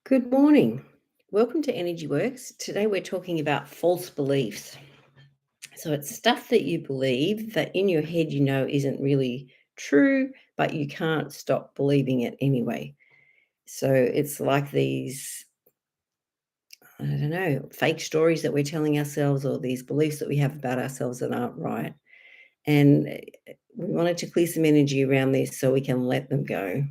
Good morning. Welcome to Energy Works. Today we're talking about false beliefs. So it's stuff that you believe that in your head you know isn't really true, but you can't stop believing it anyway. So it's like these, I don't know, fake stories that we're telling ourselves or these beliefs that we have about ourselves that aren't right. And we wanted to clear some energy around this so we can let them go.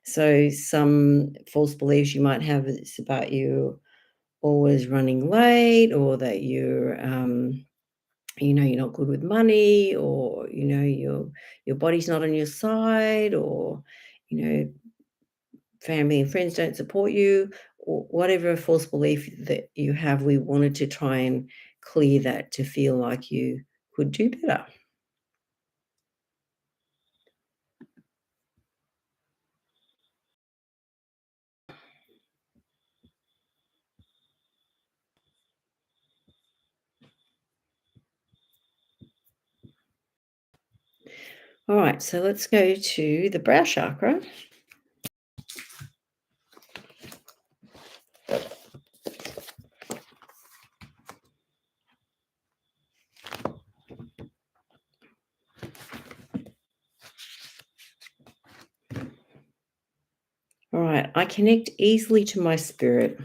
So some false beliefs you might have is about you always running late, or that you're not good with money, or your body's not on your side, or you know family and friends don't support you, or whatever false belief that you have. We wanted to try and clear that to feel like you could do better. All right, so let's go to the brow chakra. All right, I connect easily to my spirit.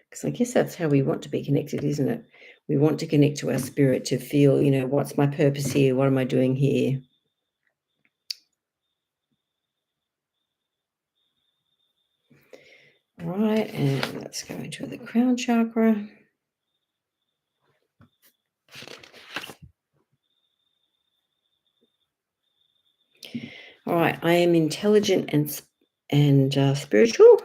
Because I guess that's how we want to be connected, isn't it? We want to connect to our spirit to feel, what's my purpose here? What am I doing here? All right, and let's go into the crown chakra. All right, I am intelligent and spiritual.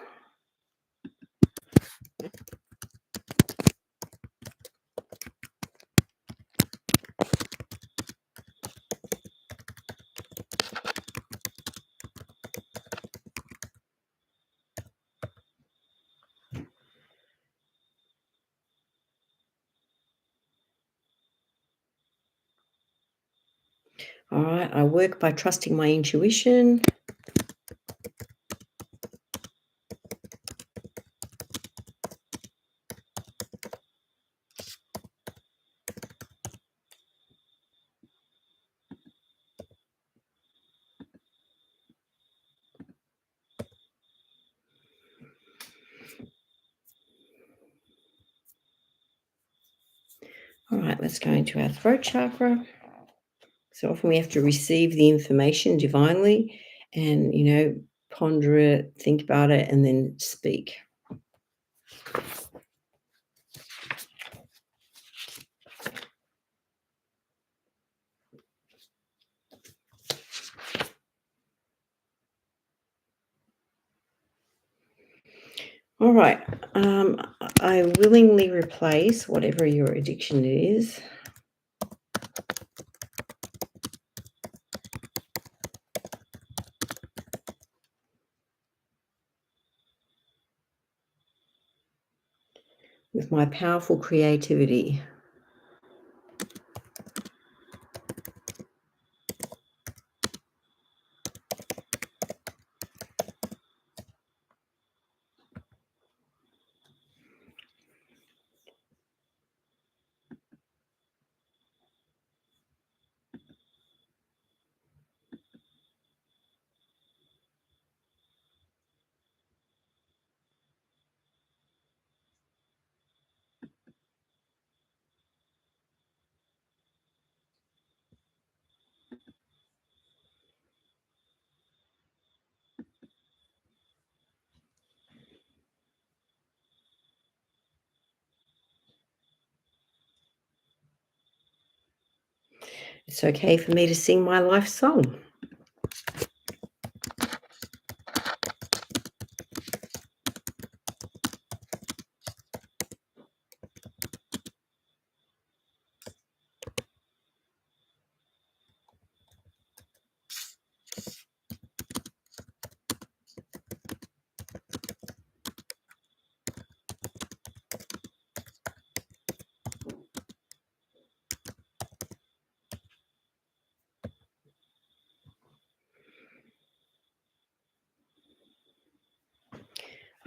All right, I work by trusting my intuition. All right, let's go into our throat chakra. So often we have to receive the information divinely and, ponder it, think about it, and then speak. All right. I willingly replace whatever your addiction is with my powerful creativity. It's okay for me to sing my life song.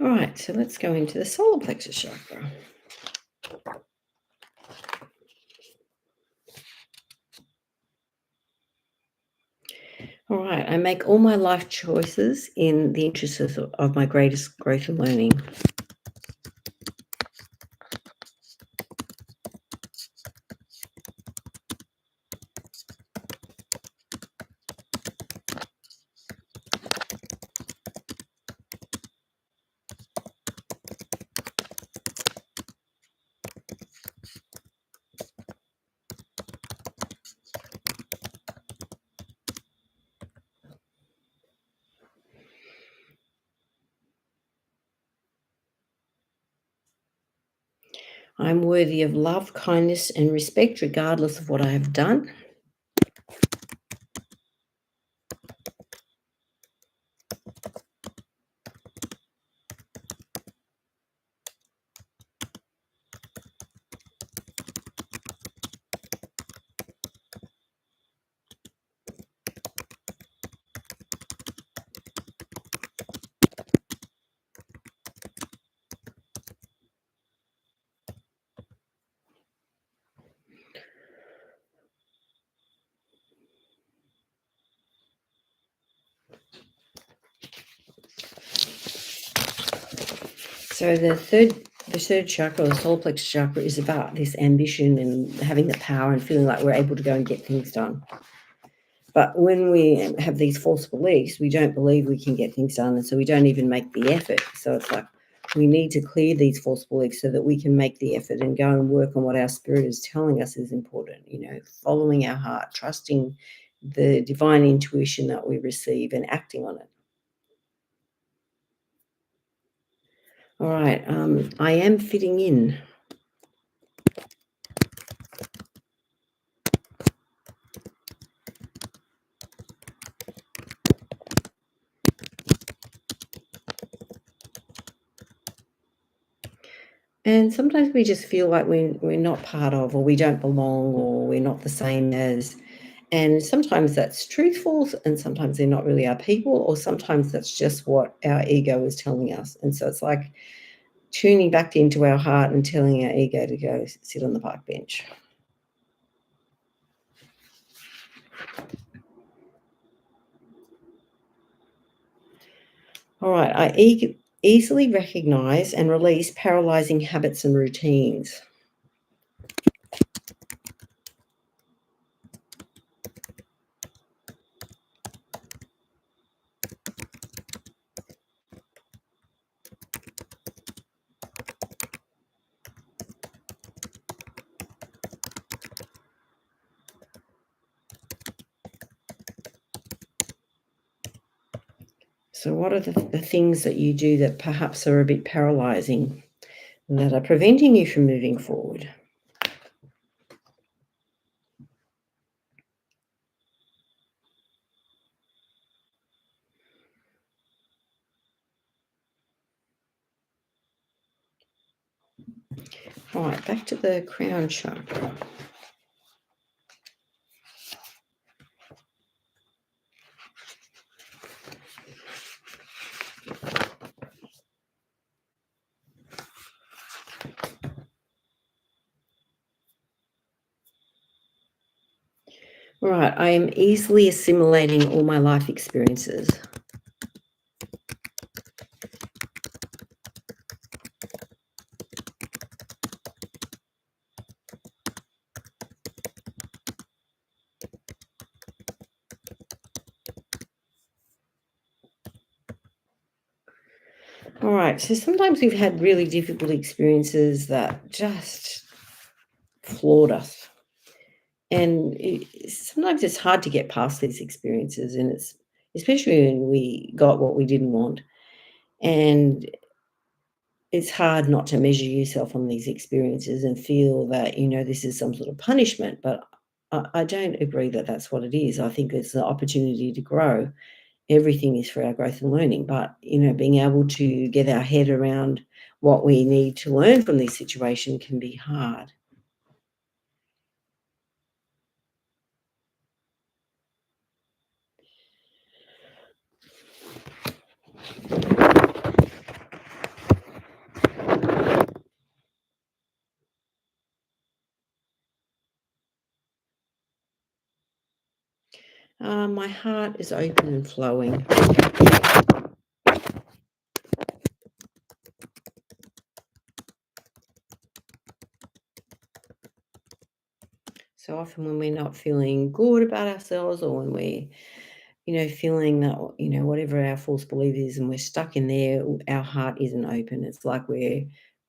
All right, so let's go into the solar plexus chakra. All right, I make all my life choices in the interests of my greatest growth and learning. I'm worthy of love, kindness, and respect, regardless of what I have done. So the third chakra, the solar plexus chakra, is about this ambition and having the power and feeling like we're able to go and get things done. But when we have these false beliefs, we don't believe we can get things done, and so we don't even make the effort. So it's like we need to clear these false beliefs so that we can make the effort and go and work on what our spirit is telling us is important, following our heart, trusting the divine intuition that we receive and acting on it. All right, I am fitting in. And sometimes we just feel like we're not part of, or we don't belong, or we're not the same as. And sometimes that's truthful, and sometimes they're not really our people, or sometimes that's just what our ego is telling us. And so it's like tuning back into our heart and telling our ego to go sit on the park bench. All right, easily recognize and release paralyzing habits and routines. So, what are the things that you do that perhaps are a bit paralyzing, that are preventing you from moving forward? All right, back to the crown chakra. All right, I am easily assimilating all my life experiences. All right, so sometimes we've had really difficult experiences that just floored us. And sometimes it's hard to get past these experiences, and it's especially when we got what we didn't want. And it's hard not to measure yourself on these experiences and feel that, this is some sort of punishment. But I don't agree that that's what it is. I think it's an opportunity to grow. Everything is for our growth and learning. But, being able to get our head around what we need to learn from this situation can be hard. My heart is open and flowing. So often when we're not feeling good about ourselves or when we're feeling that whatever our false belief is and we're stuck in there, our heart isn't open. It's like we're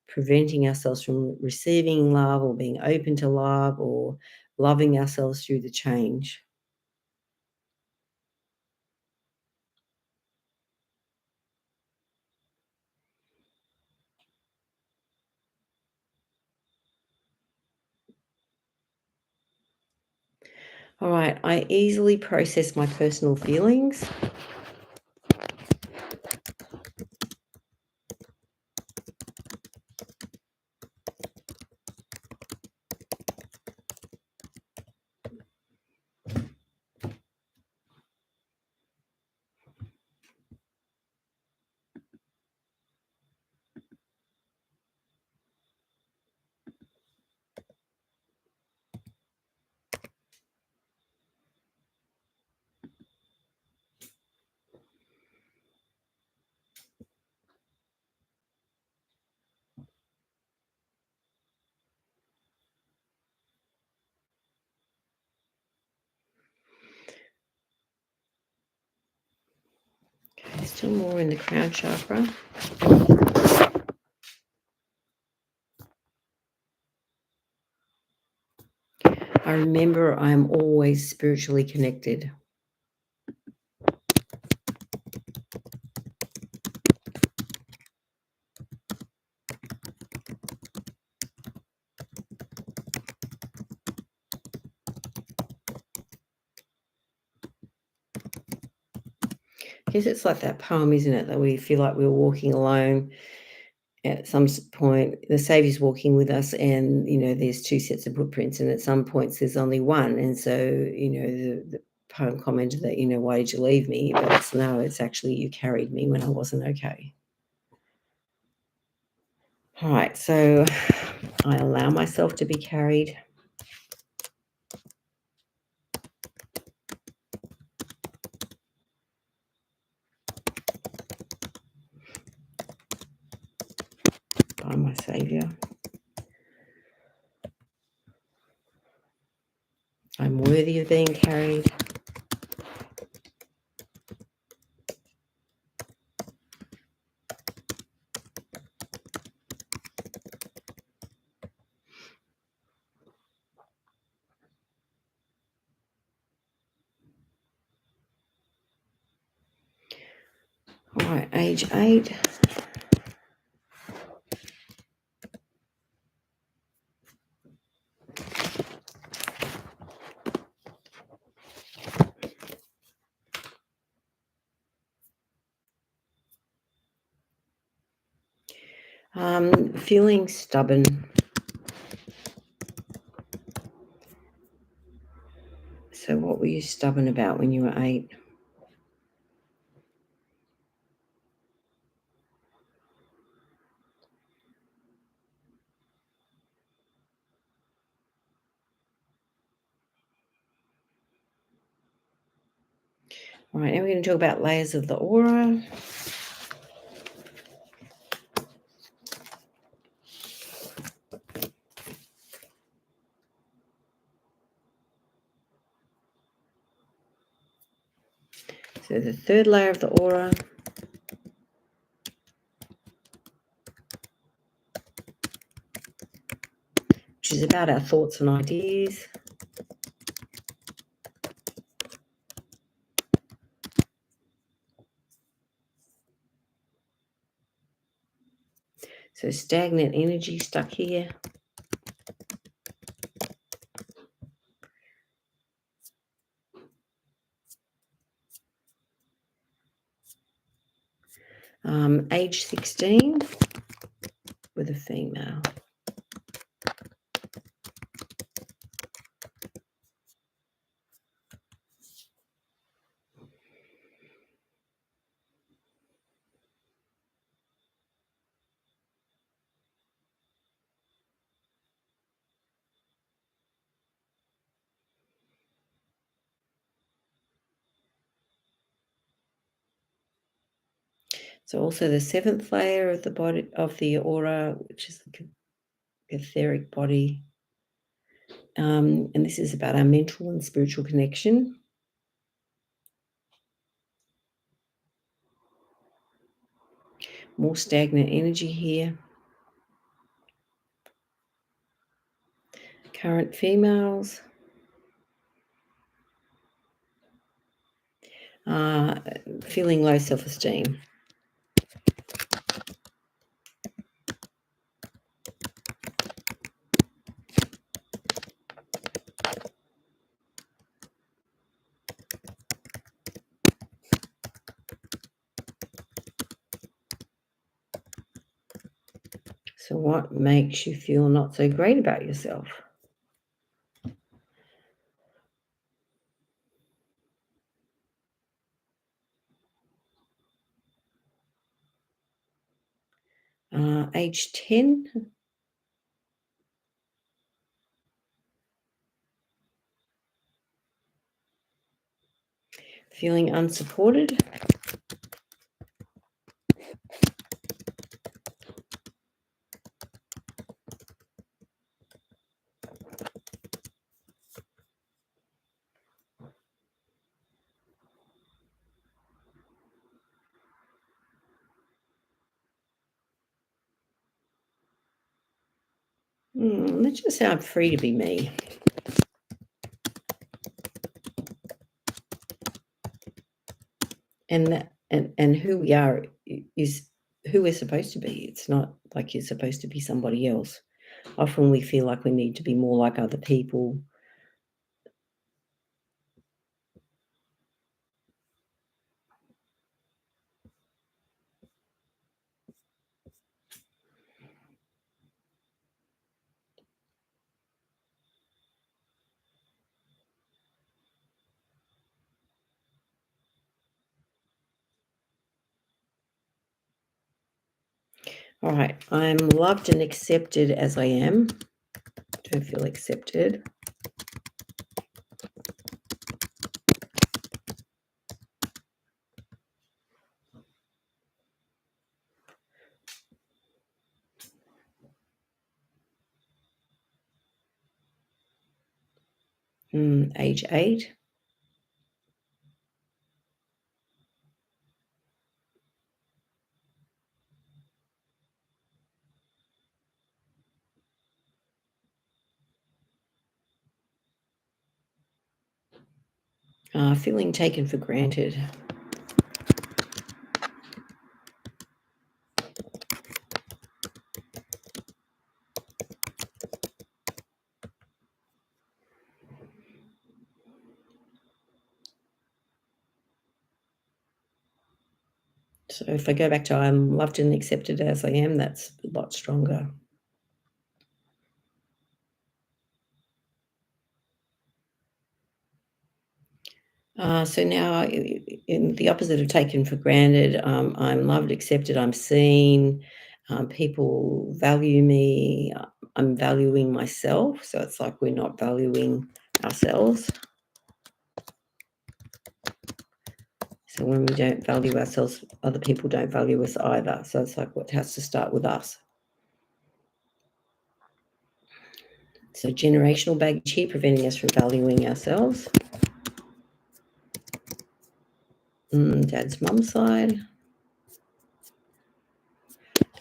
preventing ourselves from receiving love or being open to love or loving ourselves through the change. All right, I easily process my personal feelings. Still more in the crown chakra. I remember I'm always spiritually connected. I guess it's like that poem, isn't it? That we feel like we're walking alone. At some point, the Saviour's walking with us, and there's two sets of footprints, and at some points there's only one. And so the poem commented that why did you leave me? But no, it's actually you carried me when I wasn't okay. All right, so I allow myself to be carried. By my Saviour. I'm worthy of being carried. All right, age 8. Feeling stubborn. So what were you stubborn about when you were 8? All right, now we're going to talk about layers of the aura. So the third layer of the aura, which is about our thoughts and ideas. So stagnant energy stuck here. Age 16 with a female. So also the seventh layer of the body of the aura, which is the etheric body. And this is about our mental and spiritual connection. More stagnant energy here. Current females. Feeling low self-esteem. So what makes you feel not so great about yourself? Age 10. Feeling unsupported. Let's just say I'm free to be me. And that and who we are is who we're supposed to be. It's not like you're supposed to be somebody else. Often we feel like we need to be more like other people. All right, I'm loved and accepted as I am. Don't feel accepted. Age 8. Feeling taken for granted. So if I go back to I'm loved and accepted as I am, that's a lot stronger. So now, in the opposite of taken for granted, I'm loved, accepted, I'm seen, people value me, I'm valuing myself. So it's like we're not valuing ourselves. So when we don't value ourselves, other people don't value us either. So it's like what has to start with us. So generational baggage here preventing us from valuing ourselves. Dad's mum's side.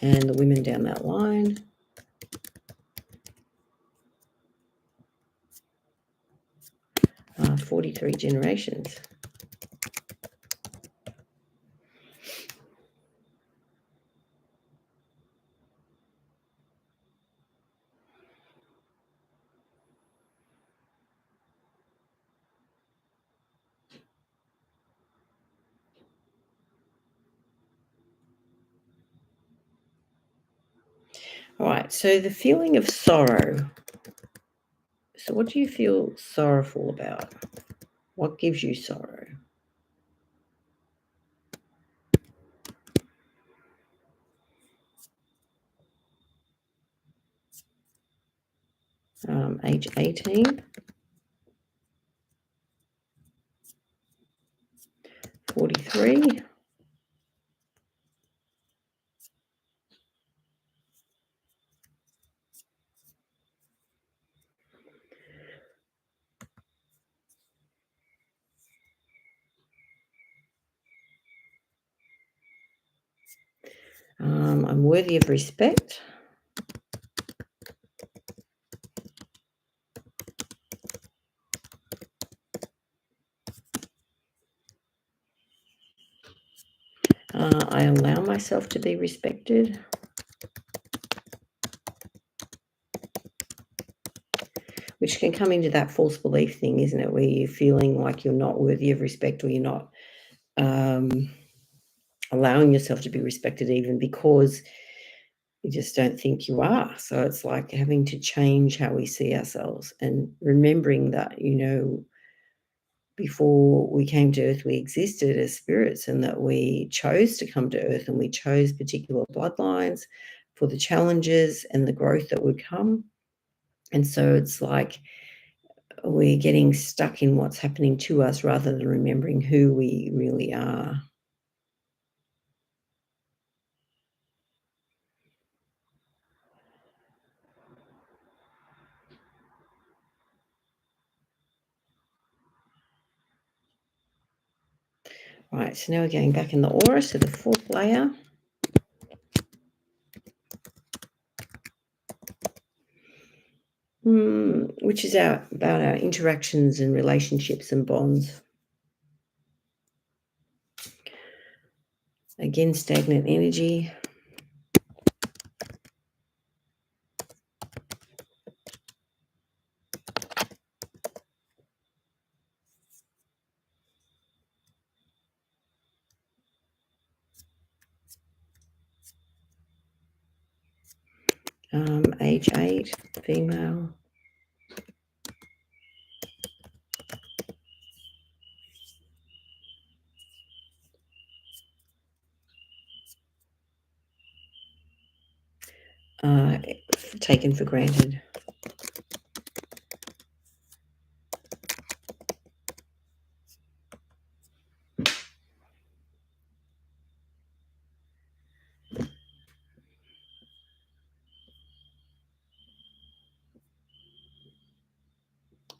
And the women down that line. Uh, 43 generations. All right, so the feeling of sorrow. So what do you feel sorrowful about? What gives you sorrow? Age 18. 43. I'm worthy of respect. I allow myself to be respected. Which can come into that false belief thing, isn't it? Where you're feeling like you're not worthy of respect, or you're not um, allowing yourself to be respected even because you just don't think you are. So it's like having to change how we see ourselves and remembering that, before we came to earth, we existed as spirits, and that we chose to come to earth, and we chose particular bloodlines for the challenges and the growth that would come. And so it's like we're getting stuck in what's happening to us rather than remembering who we really are. Right, so now we're going back in the aura, so the fourth layer. Which is about our interactions and relationships and bonds. Again, stagnant energy. Age 8, female. Uh, Taken for granted.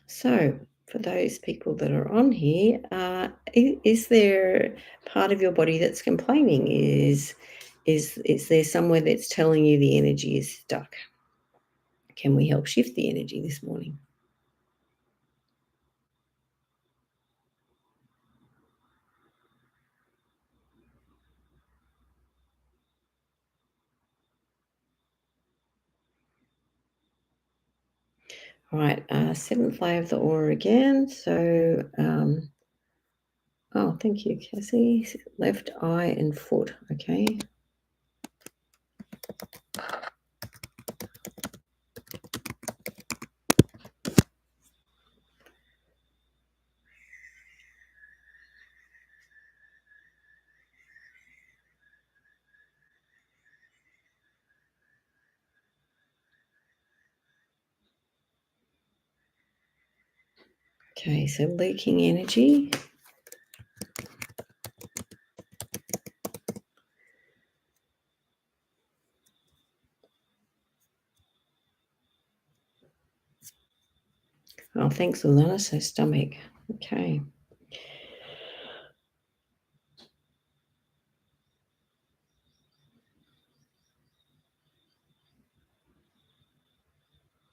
So, for those people that are on here, is there part of your body that's complaining? Is there somewhere that's telling you the energy is stuck? Can we help shift the energy this morning? All right, seventh layer of the aura again. So, oh, thank you, Cassie. Left eye and foot. Okay. Okay, so leaking energy. Oh, thanks, Alana. So stomach. Okay.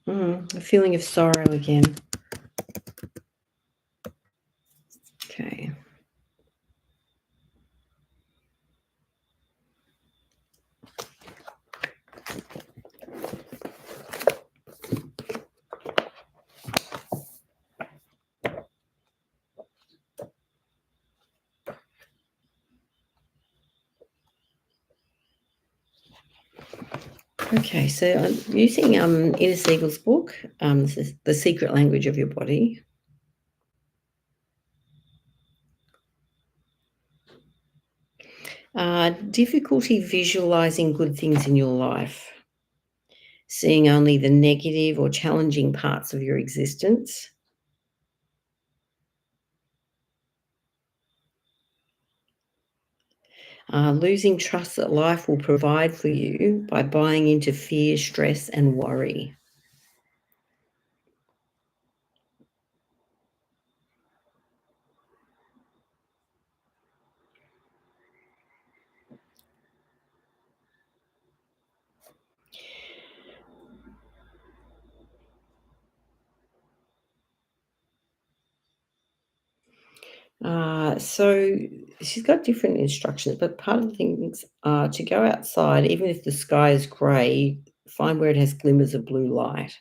A feeling of sorrow again. Okay. Okay, so I'm using Inner Siegel's book, this is The Secret Language of Your Body. Difficulty visualizing good things in your life, seeing only the negative or challenging parts of your existence. Losing trust that life will provide for you by buying into fear, stress, and worry. So she's got different instructions, but part of the things are to go outside, even if the sky is grey, find where it has glimmers of blue light.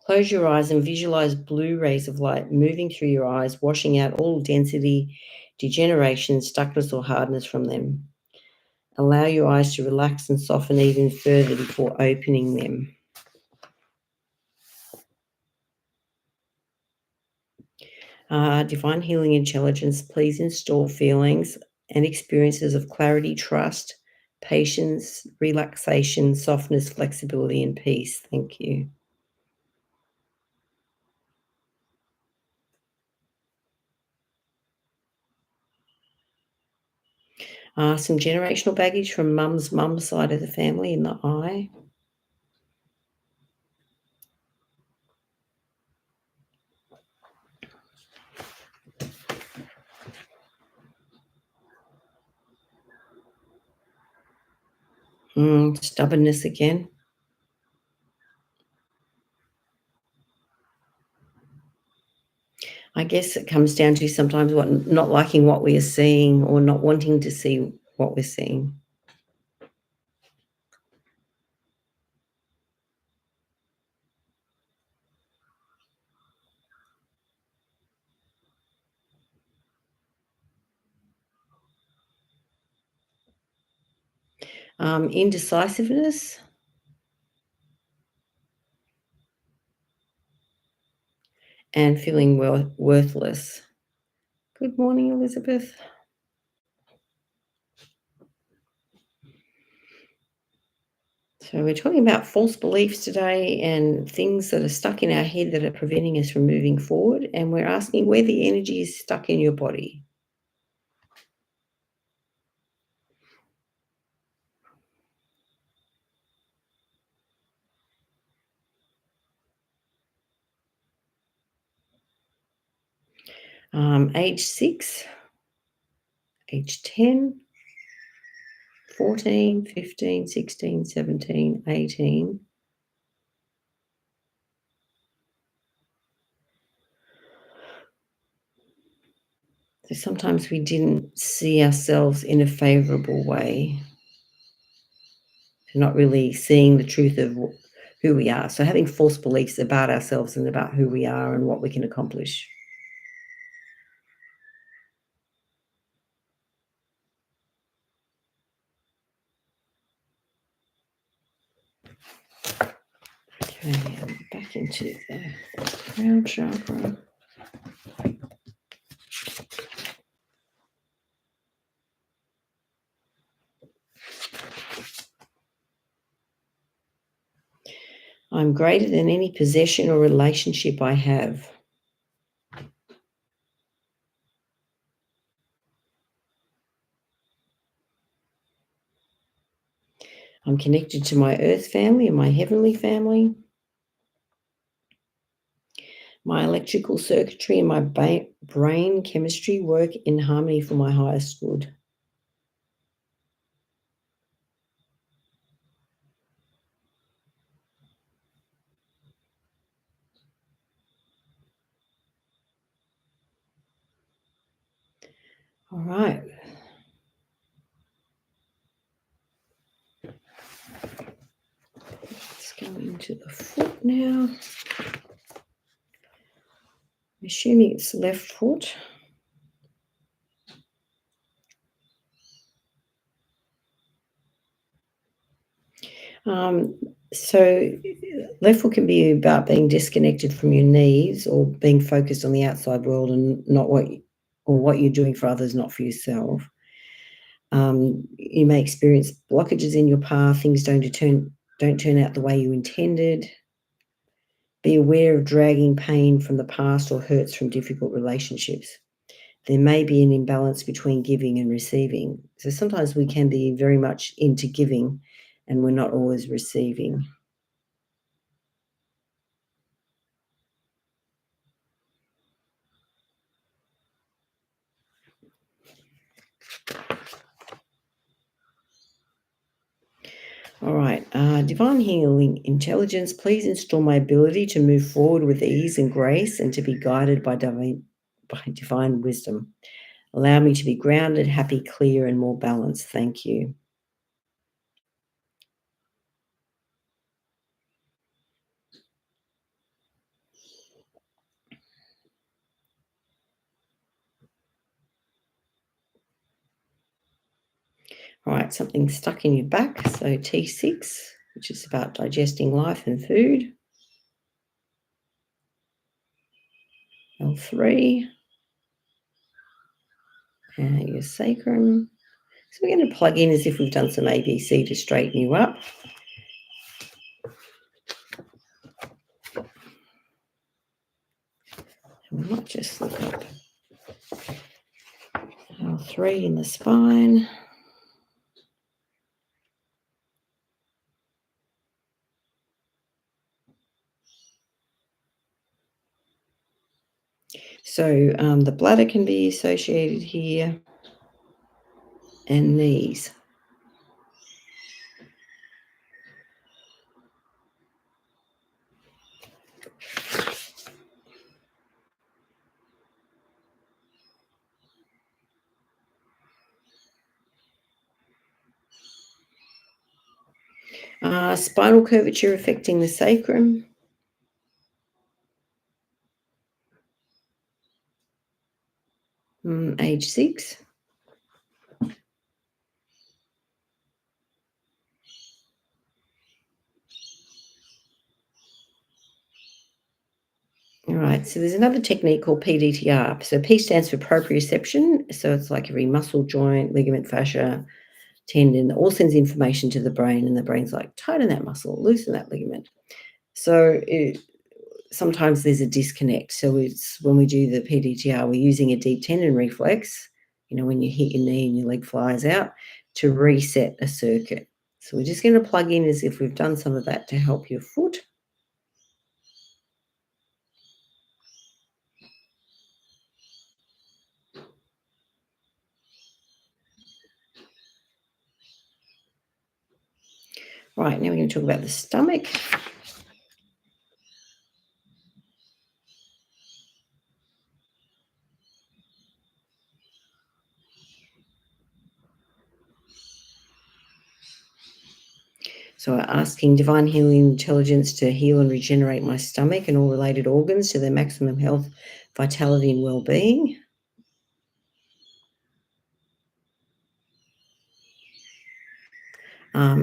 Close your eyes and visualize blue rays of light moving through your eyes, washing out all density, degeneration, stuckness, or hardness from them. Allow your eyes to relax and soften even further before opening them. Divine healing intelligence, please install feelings and experiences of clarity, trust, patience, relaxation, softness, flexibility, and peace. Thank you. Some generational baggage from mum's side of the family in the eye. Stubbornness again. I guess it comes down to sometimes not liking what we are seeing or not wanting to see what we're seeing. Indecisiveness and feeling worthless. Good morning, Elizabeth. So we're talking about false beliefs today and things that are stuck in our head that are preventing us from moving forward. And we're asking where the energy is stuck in your body. Age 6, age 10, 14, 15, 16, 17, 18. So sometimes we didn't see ourselves in a favourable way. Not really seeing the truth of who we are. So having false beliefs about ourselves and about who we are and what we can accomplish. Okay, back into the crown chakra. I'm greater than any possession or relationship I have. I'm connected to my earth family and my heavenly family. My electrical circuitry and my brain chemistry work in harmony for my highest good. All right. Let's go into the foot now. I'm assuming it's left foot. So left foot can be about being disconnected from your needs or being focused on the outside world and not what you're doing for others, not for yourself. You may experience blockages in your path. Things don't turn out the way you intended. Be aware of dragging pain from the past or hurts from difficult relationships. There may be an imbalance between giving and receiving. So sometimes we can be very much into giving and we're not always receiving. All right. Divine healing intelligence, please install my ability to move forward with ease and grace and to be guided by by divine wisdom. Allow me to be grounded, happy, clear, and more balanced. Thank you. All right, something stuck in your back. So T6, which is about digesting life and food. L3, and your sacrum. So we're going to plug in as if we've done some ABC to straighten you up. And we might just look up L3 in the spine. So the bladder can be associated here, and knees. Spinal curvature affecting the sacrum. Age 6. All right, so there's another technique called PDTR. So P stands for proprioception. So it's like every muscle, joint, ligament, fascia, tendon, all sends information to the brain, and the brain's like, tighten that muscle, loosen that ligament. So sometimes there's a disconnect. So it's when we do the PDTR, we're using a deep tendon reflex, when you hit your knee and your leg flies out, to reset a circuit. So we're just going to plug in as if we've done some of that to help your foot. Right, now we're going to talk about the stomach. So asking divine healing intelligence to heal and regenerate my stomach and all related organs to their maximum health, vitality, and well-being.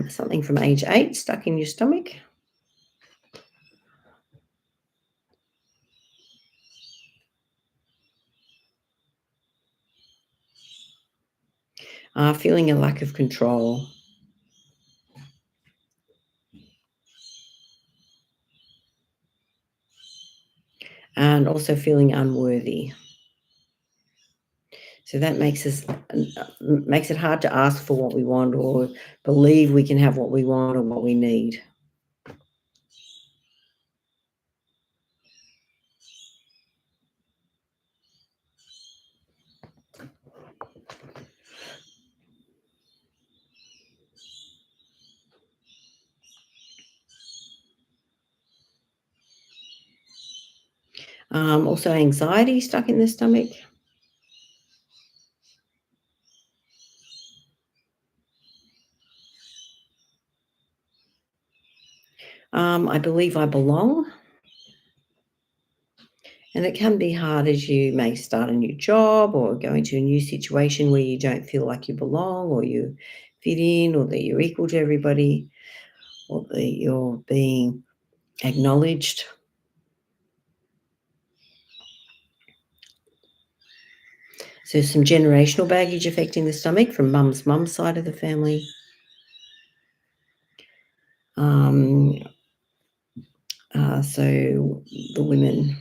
Something from age 8 stuck in your stomach. Feeling a lack of control. And also feeling unworthy. So that makes it hard to ask for what we want or believe we can have what we want or what we need. Also anxiety stuck in the stomach. I believe I belong. And it can be hard as you may start a new job or go into a new situation where you don't feel like you belong or you fit in or that you're equal to everybody or that you're being acknowledged. So some generational baggage affecting the stomach from mum's side of the family. So the women.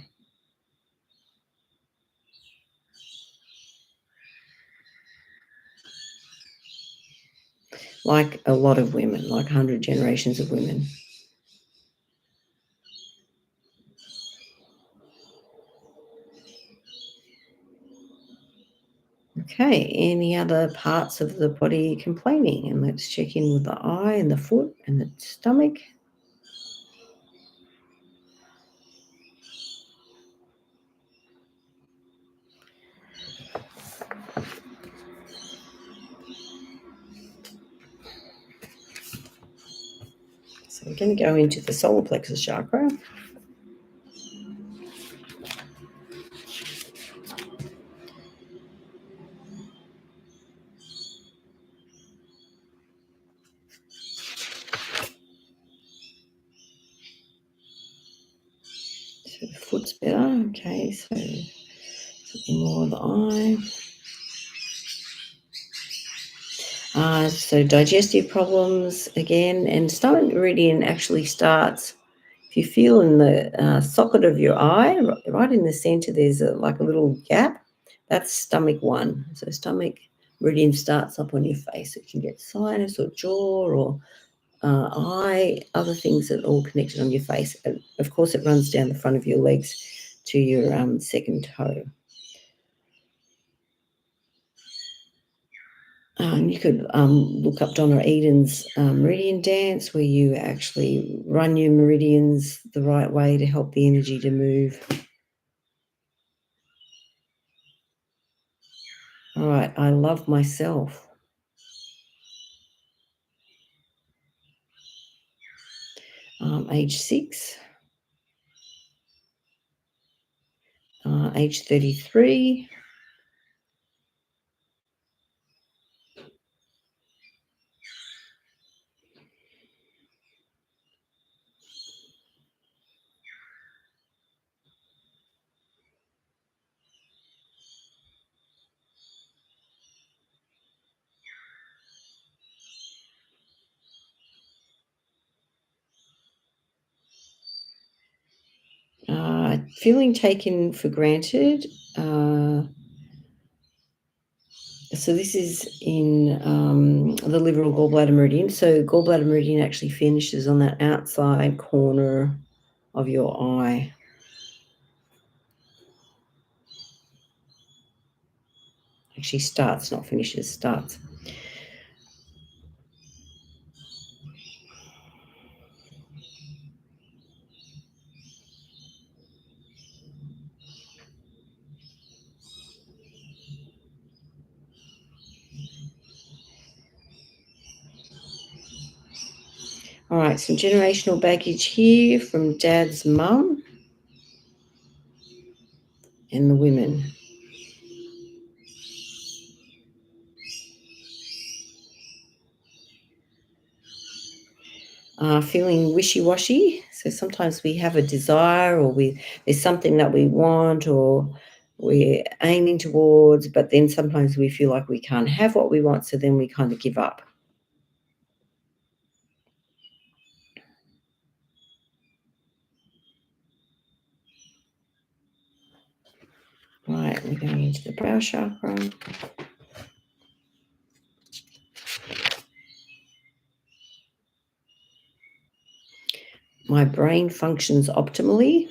Like a lot of women, like 100 generations of women. Okay, any other parts of the body complaining? And let's check in with the eye and the foot and the stomach. So we're going to go into the solar plexus chakra. So the foot's better. Okay, so something more of the eye. So digestive problems again, and stomach meridian actually starts, if you feel in the socket of your eye, right in the center, there's like a little gap. That's stomach 1. So stomach meridian starts up on your face. It can get sinus or jaw or eye, other things that are all connected on your face. And of course, it runs down the front of your legs to your second toe. You could look up Donna Eden's meridian dance, where you actually run your meridians the right way to help the energy to move. All right, I love myself. Age 6, age 33. Feeling taken for granted. So this is in the liver or gallbladder meridian. So gallbladder meridian actually finishes on that outside corner of your eye. Actually starts, not finishes, starts. All right, some generational baggage here from Dad's mum and the women. Feeling wishy-washy. So sometimes we have a desire, or there's something that we want or we're aiming towards, but then sometimes we feel like we can't have what we want, so then we kind of give up. Right, we're going into the brow chakra. My brain functions optimally.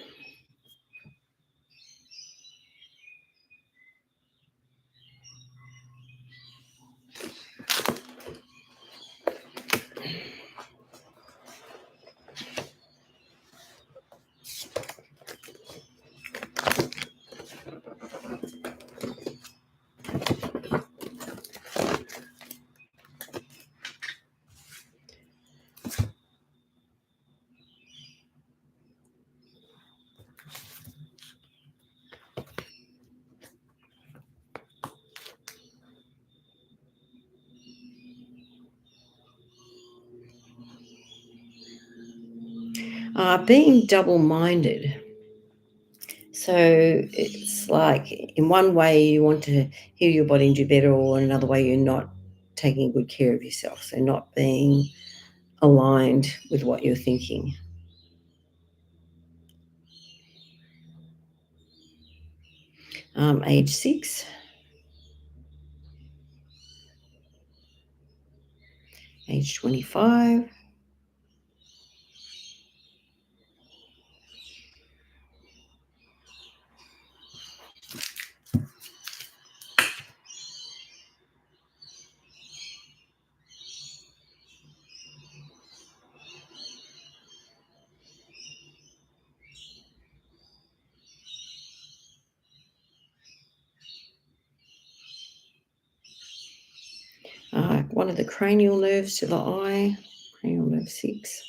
Being double-minded. So it's like in one way you want to heal your body and do better, or in another way you're not taking good care of yourself. So not being aligned with what you're thinking. Age 6. Age 25. One of the cranial nerves to the eye, cranial nerve 6.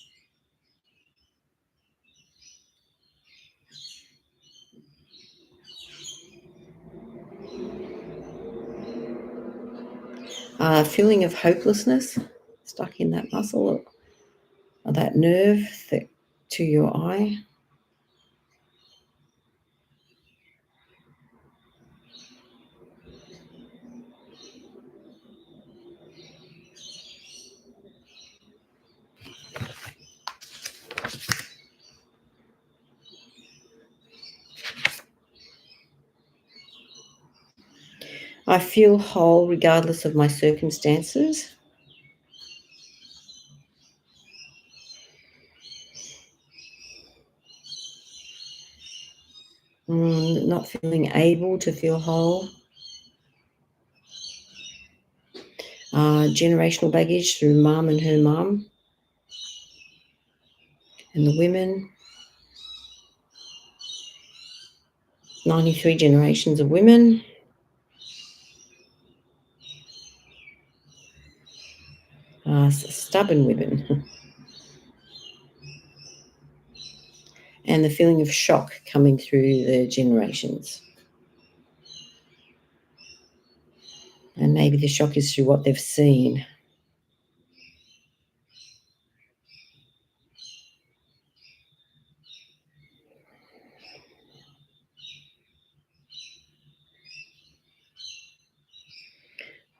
Feeling of hopelessness stuck in that muscle or that nerve to your eye. I feel whole regardless of my circumstances. Not feeling able to feel whole. Generational baggage through mum and her mum and the women. 93 generations of women. Stubborn women. And the feeling of shock coming through the generations. And maybe the shock is through what they've seen.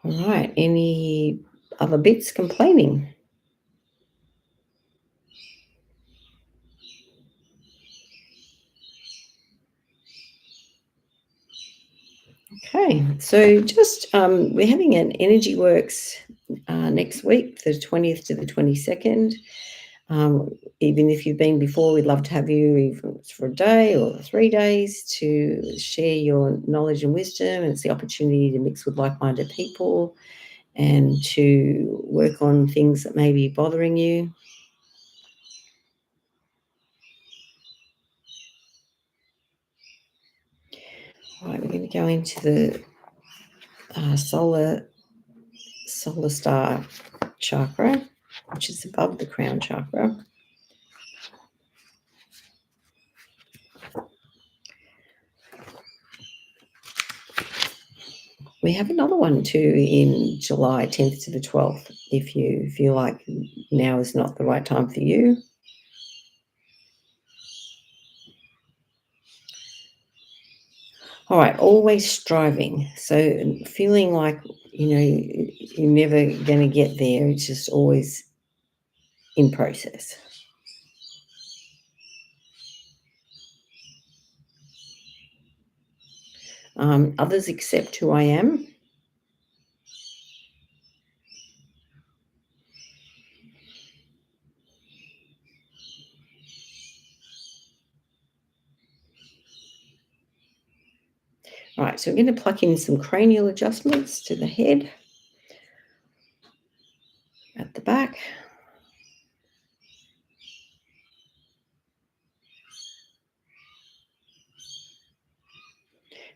All right, any other bits complaining? Okay, so just we're having an Energy Works next week, the 20th to the 22nd. Even if you've been before, we'd love to have you, even if it's for a day or 3 days, to share your knowledge and wisdom. And it's the opportunity to mix with like-minded people and to work on things that may be bothering you. All right, we're going to go into the solar star chakra, which is above the crown chakra. We have another one too in July 10th to the 12th, if you feel like now is not the right time for you. All right, always striving. So feeling like, you're never going to get there. It's just always in process. Others accept who I am. All right, so we're going to pluck in some cranial adjustments to the head, at the back.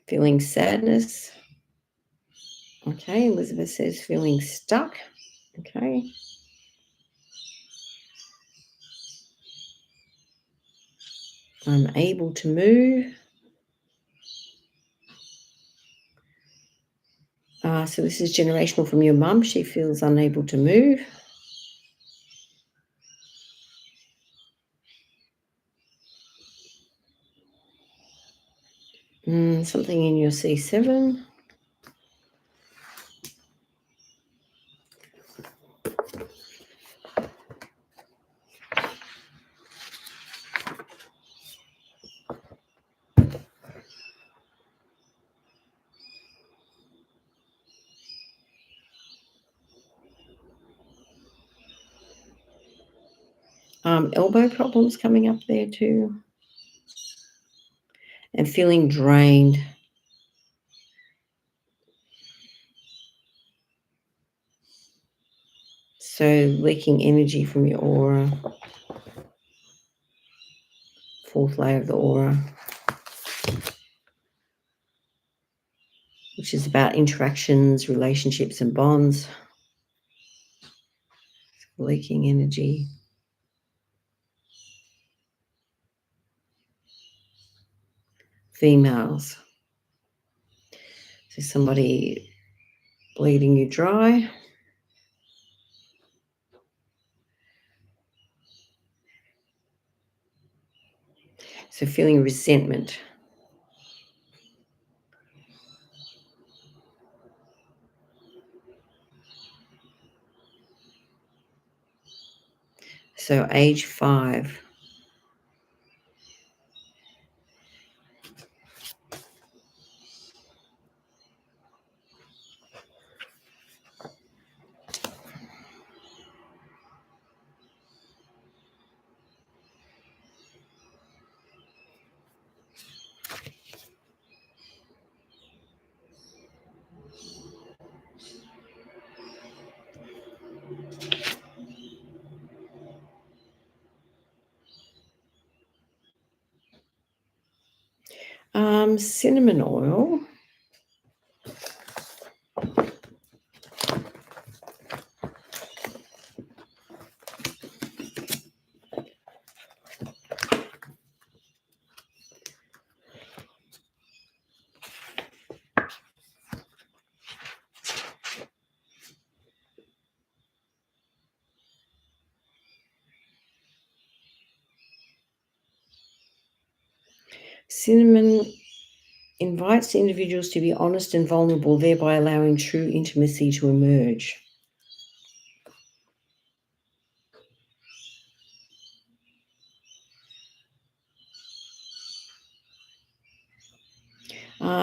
Feeling sadness. Okay, Elizabeth says feeling stuck. Okay. I'm able to move. So this is generational from your mum. She feels unable to move. Something in your C7. Elbow problems coming up there too. And feeling drained. So leaking energy from your aura. Fourth layer of the aura. Which is about interactions, relationships, and bonds. Leaking energy. Females. So somebody bleeding you dry. So feeling resentment. So age 5. Cinnamon oil. Cinnamon invites individuals to be honest and vulnerable, thereby allowing true intimacy to emerge.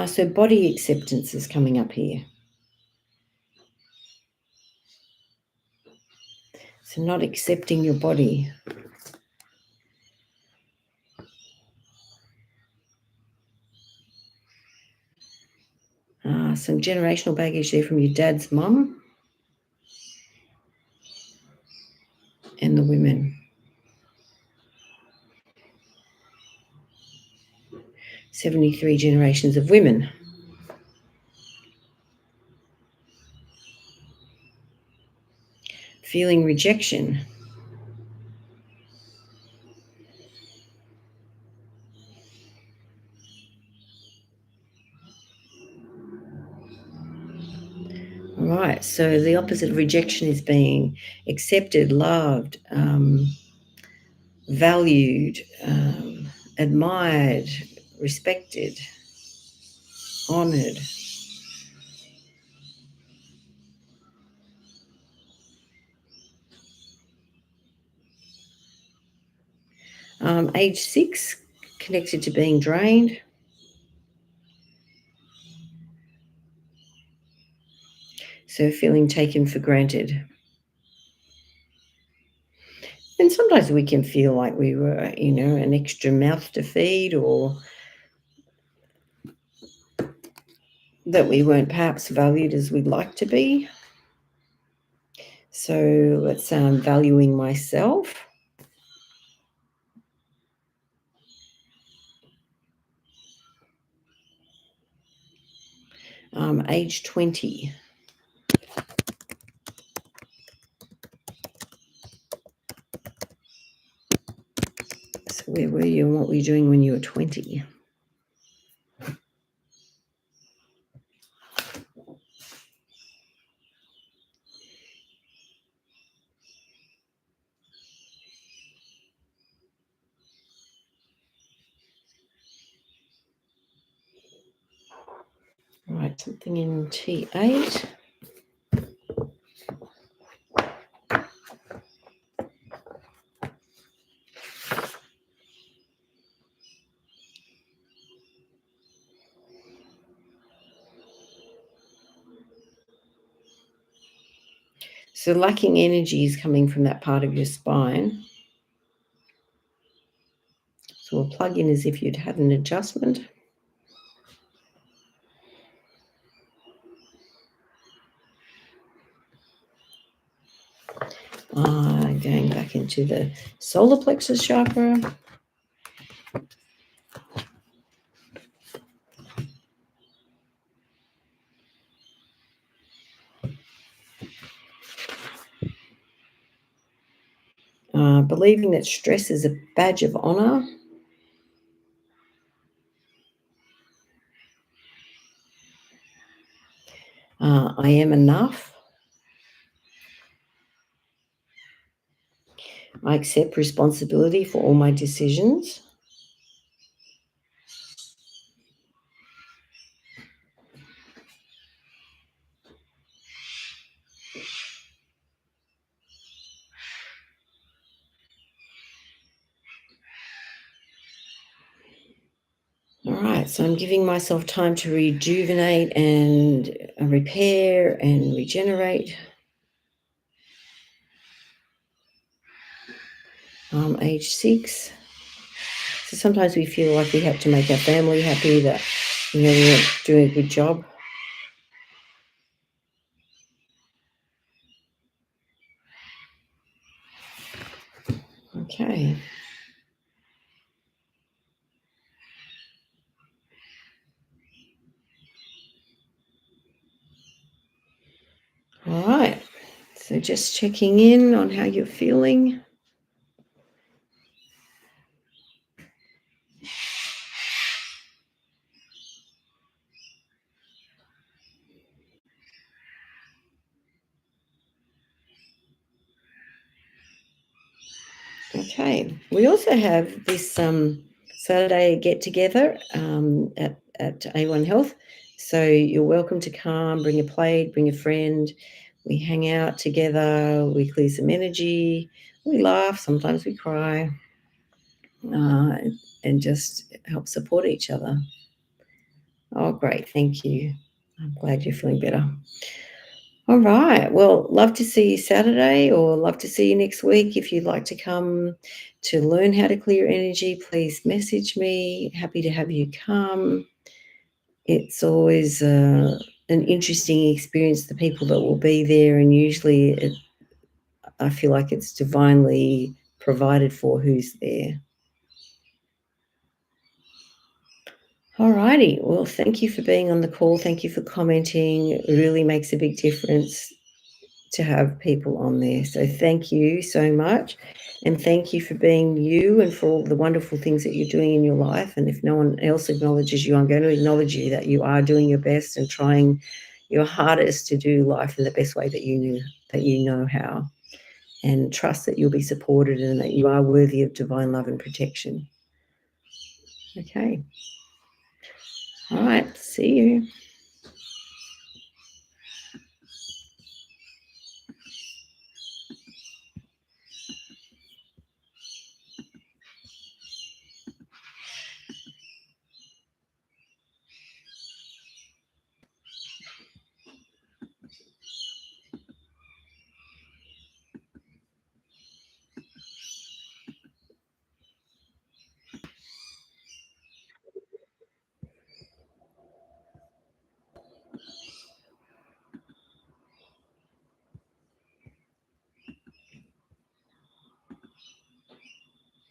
So body acceptance is coming up here. So not accepting your body. Some generational baggage there from your dad's mum and the women. 73 generations of women. Feeling rejection. All right, so the opposite of rejection is being accepted, loved, valued, admired, respected, honoured. Age 6, connected to being drained. So feeling taken for granted. And sometimes we can feel like we were, an extra mouth to feed, or that we weren't perhaps valued as we'd like to be. So let's say I'm valuing myself. Age 20. So where were you and what were you doing when you were 20? Right, something in T8. So lacking energy is coming from that part of your spine. So we'll plug in as if you'd had an adjustment. Going back into the solar plexus chakra. Believing that stress is a badge of honor. I am enough. I accept responsibility for all my decisions. All right, so I'm giving myself time to rejuvenate and repair and regenerate. Age 6. So sometimes we feel like we have to make our family happy, that we're doing a good job. Okay. All right. So just checking in on how you're feeling. Okay. We also have this Saturday get together at A1 Health. So you're welcome to come, bring a plate, bring a friend. We hang out together, we clear some energy, we laugh, sometimes we cry, uh, and just help support each other. Oh, great. Thank you. I'm glad you're feeling better. All right. Well, love to see you Saturday or love to see you next week. If you'd like to come to learn how to clear energy, please message me. Happy to have you come. It's always an interesting experience, the people that will be there, and usually I feel like it's divinely provided for who's there. All righty. Well, thank you for being on the call. Thank you for commenting. It really makes a big difference to have people on there. So thank you so much. And thank you for being you and for all the wonderful things that you're doing in your life. And if no one else acknowledges you, I'm going to acknowledge you, that you are doing your best and trying your hardest to do life in the best way that you know how. And trust that you'll be supported and that you are worthy of divine love and protection. Okay. All right. See you.